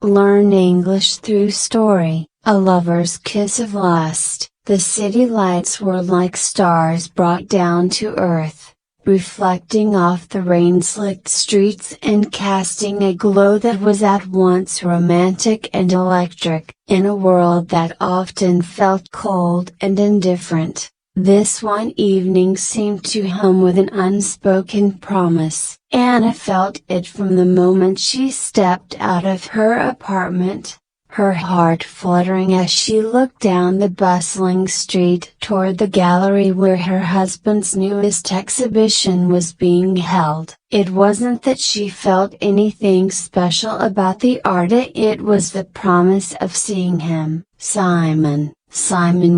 Learn English through story. A lover's kiss of lust. The city lights were like stars brought down to earth, reflecting off the rain-slicked streets and casting a glow that was at once romantic and electric. In a world that often felt cold and indifferent, this one evening seemed to hum with an unspoken promise. Anna felt it from the moment she stepped out of her apartment, her heart fluttering as she looked down the bustling street toward the gallery where her husband's newest exhibition was being held. It wasn't that she felt anything special about the artist, it was the promise of seeing him. Simon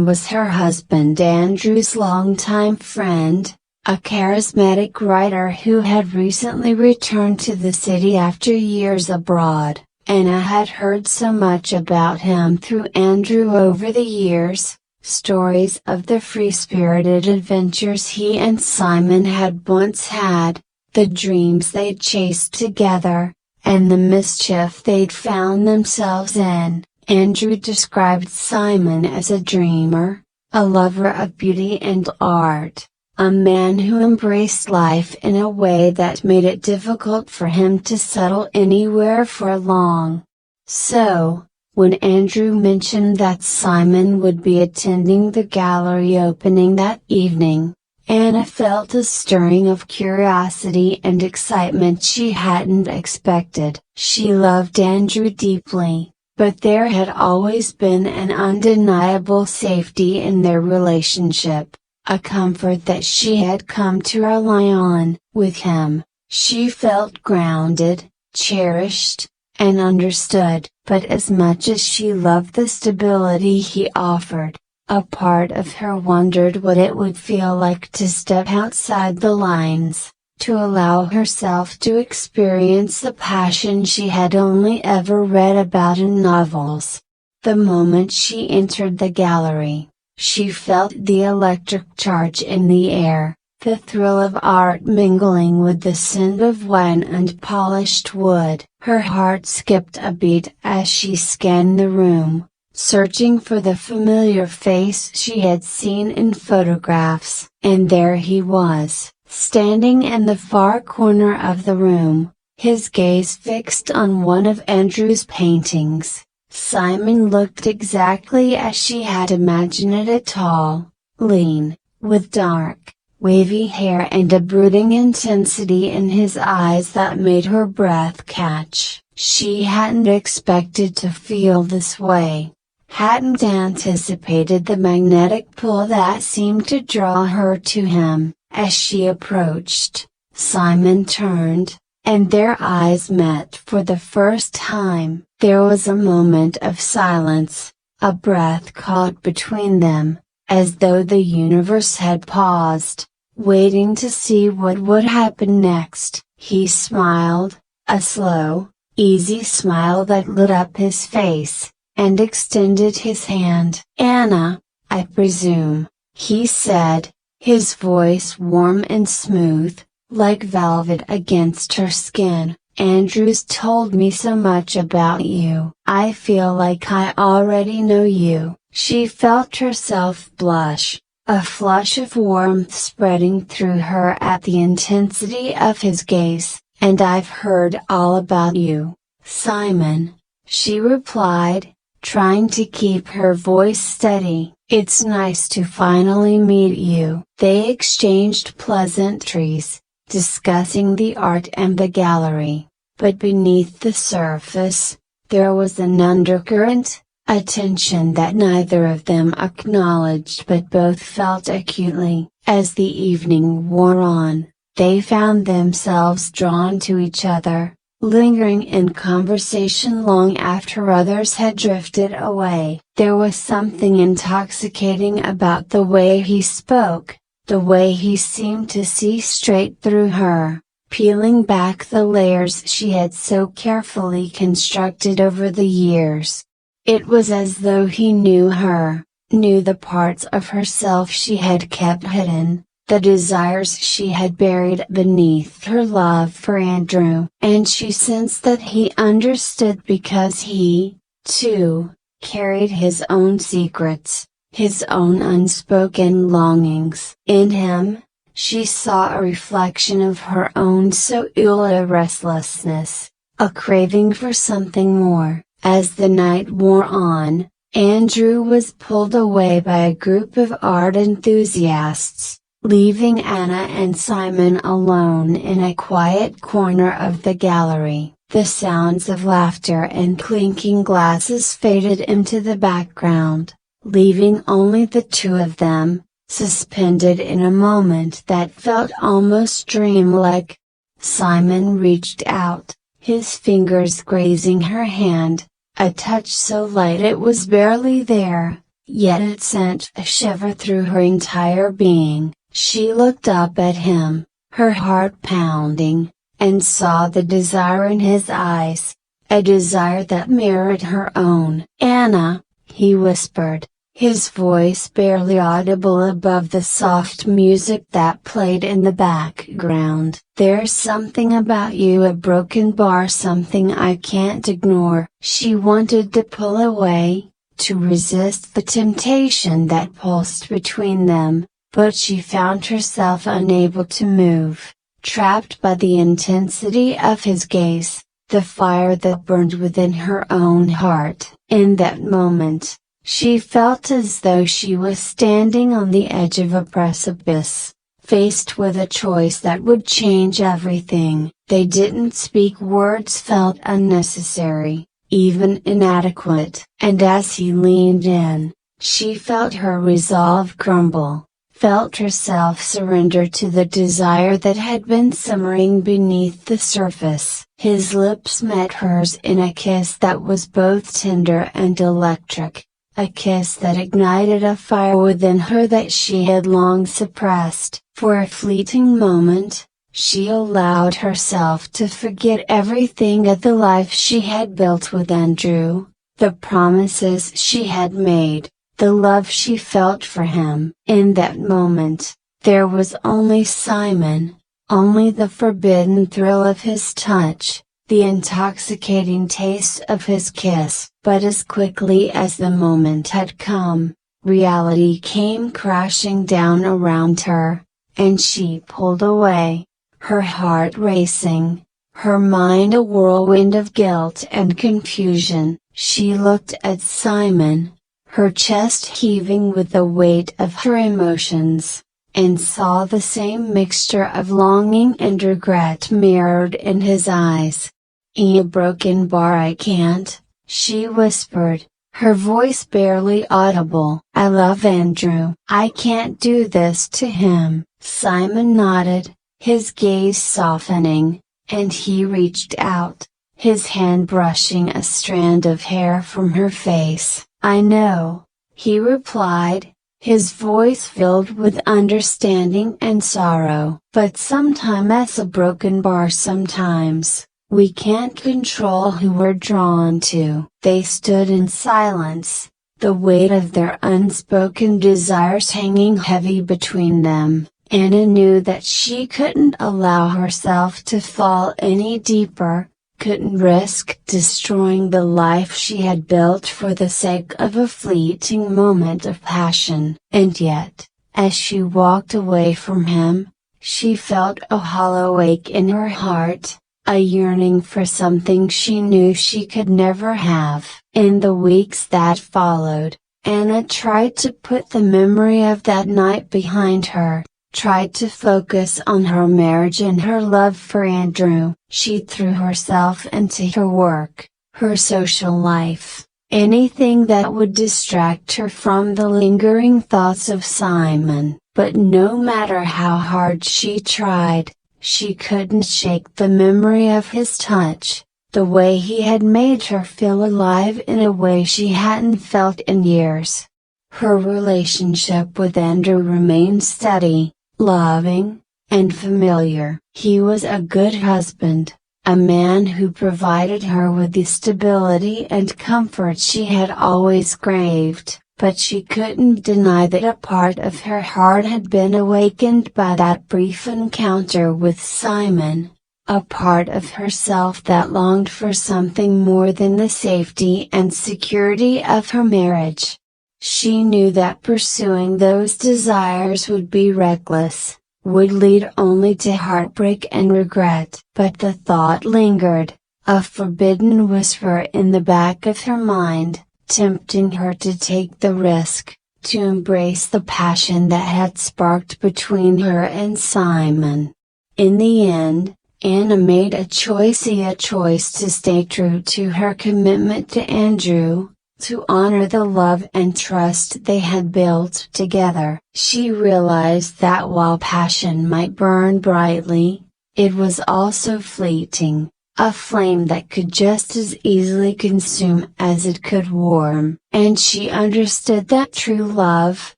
was her husband Andrew's longtime friend, a charismatic writer who had recently returned to the city after years abroad. Anna had heard so much about him through Andrew over the years, stories of the free-spirited adventures he and Simon had once had, the dreams they'd chased together, and the mischief they'd found themselves in. Andrew described Simon as a dreamer, a lover of beauty and art, a man who embraced life in a way that made it difficult for him to settle anywhere for long. So, when Andrew mentioned that Simon would be attending the gallery opening that evening, Anna felt a stirring of curiosity and excitement she hadn't expected. She loved Andrew deeply, but there had always been an undeniable safety in their relationship. A comfort that she had come to rely on. With him, she felt grounded, cherished, and understood. But as much as she loved the stability he offered, a part of her wondered what it would feel like to step outside the lines, to allow herself to experience the passion she had only ever read about in novels. The moment she entered the gallery, she felt the electric charge in the air, the thrill of art mingling with the scent of wine and polished wood. Her heart skipped a beat as she scanned the room, searching for the familiar face she had seen in photographs. And there he was, standing in the far corner of the room, his gaze fixed on one of Andrew's paintings. Simon looked exactly as she had imagined it, tall, lean, with dark, wavy hair and a brooding intensity in his eyes that made her breath catch. She hadn't expected to feel this way, hadn't anticipated the magnetic pull that seemed to draw her to him. As she approached, Simon turned, and their eyes met for the first time. There was a moment of silence, a breath caught between them, as though the universe had paused, waiting to see what would happen next. He smiled, a slow, easy smile that lit up his face, and extended his hand. "Anna, I presume," he said, his voice warm and smooth, like velvet against her skin. "Andrew's told me so much about you. I feel like I already know you." She felt herself blush, a flush of warmth spreading through her at the intensity of his gaze. "And I've heard all about you, Simon," she replied, trying to keep her voice steady. "It's nice to finally meet you." They exchanged pleasantries, discussing the art and the gallery, but beneath the surface, there was an undercurrent, a tension that neither of them acknowledged but both felt acutely. As the evening wore on, they found themselves drawn to each other, lingering in conversation long after others had drifted away. There was something intoxicating about the way he spoke, the way he seemed to see straight through her, peeling back the layers she had so carefully constructed over the years. It was as though he knew her, knew the parts of herself she had kept hidden, the desires she had buried beneath her love for Andrew. And she sensed that he understood because he, too, carried his own secrets, his own unspoken longings. In him, she saw a reflection of her own soul restlessness, a craving for something more. As the night wore on, Andrew was pulled away by a group of art enthusiasts, leaving Anna and Simon alone in a quiet corner of the gallery. The sounds of laughter and clinking glasses faded into the background, leaving only the two of them, suspended in a moment that felt almost dreamlike. Simon reached out, his fingers grazing her hand, a touch so light it was barely there, yet it sent a shiver through her entire being. She looked up at him, her heart pounding, and saw the desire in his eyes, a desire that mirrored her own. "Anna," he whispered, his voice barely audible above the soft music that played in the background. "There's something about you, a broken bar, something I can't ignore." She wanted to pull away, to resist the temptation that pulsed between them, but she found herself unable to move, trapped by the intensity of his gaze, the fire that burned within her own heart. In that moment, she felt as though she was standing on the edge of a precipice, faced with a choice that would change everything. They didn't speak, words felt unnecessary, even inadequate. And as he leaned in, she felt her resolve crumble, felt herself surrender to the desire that had been simmering beneath the surface. His lips met hers in a kiss that was both tender and electric, a kiss that ignited a fire within her that she had long suppressed. For a fleeting moment, she allowed herself to forget everything of the life she had built with Andrew, the promises she had made, the love she felt for him. In that moment, there was only Simon, only the forbidden thrill of his touch, the intoxicating taste of his kiss. But as quickly as the moment had come, reality came crashing down around her, and she pulled away, her heart racing, her mind a whirlwind of guilt and confusion. She looked at Simon, her chest heaving with the weight of her emotions, and saw the same mixture of longing and regret mirrored in his eyes. "A broken bar, I can't," she whispered, her voice barely audible. "I love Andrew. I can't do this to him." Simon nodded, his gaze softening, and he reached out, his hand brushing a strand of hair from her face. "I know," he replied, his voice filled with understanding and sorrow. "But sometimes a broken bar, sometimes we can't control who we're drawn to." They stood in silence, the weight of their unspoken desires hanging heavy between them. Anna knew that she couldn't allow herself to fall any deeper, couldn't risk destroying the life she had built for the sake of a fleeting moment of passion. And yet, as she walked away from him, she felt a hollow ache in her heart, a yearning for something she knew she could never have. In the weeks that followed, Anna tried to put the memory of that night behind her, tried to focus on her marriage and her love for Andrew. She threw herself into her work, her social life, anything that would distract her from the lingering thoughts of Simon. But no matter how hard she tried, she couldn't shake the memory of his touch, the way he had made her feel alive in a way she hadn't felt in years. Her relationship with Andrew remained steady, loving, and familiar. He was a good husband, a man who provided her with the stability and comfort she had always craved. but she couldn't deny that a part of her heart had been awakened by that brief encounter with Simon, a part of herself that longed for something more than the safety and security of her marriage. She knew that pursuing those desires would be reckless, would lead only to heartbreak and regret. But the thought lingered, a forbidden whisper in the back of her mind, tempting her to take the risk, to embrace the passion that had sparked between her and Simon. In the end, Anna made a choice to stay true to her commitment to Andrew, to honor the love and trust they had built together. She realized that while passion might burn brightly, it was also fleeting, a flame that could just as easily consume as it could warm. And she understood that true love,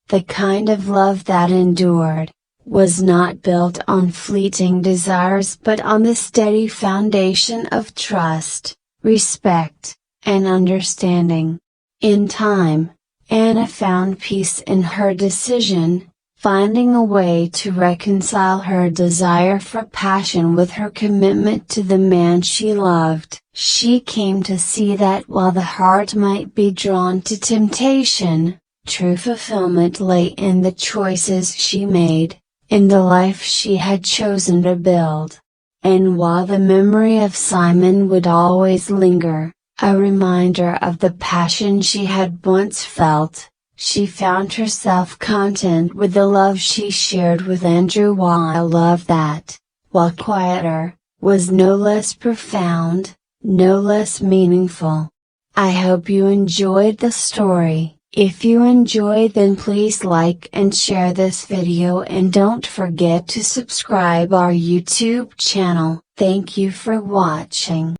the kind of love that endured, was not built on fleeting desires but on the steady foundation of trust, respect, and understanding. In time, Anna found peace in her decision, finding a way to reconcile her desire for passion with her commitment to the man she loved. She came to see that while the heart might be drawn to temptation, true fulfillment lay in the choices she made, in the life she had chosen to build. And while the memory of Simon would always linger, a reminder of the passion she had once felt, she found herself content with the love she shared with Andrew, while a love that, while quieter, was no less profound, no less meaningful. I hope you enjoyed the story. If you enjoyed, then please like and share this video, and don't forget to subscribe our YouTube channel. Thank you for watching.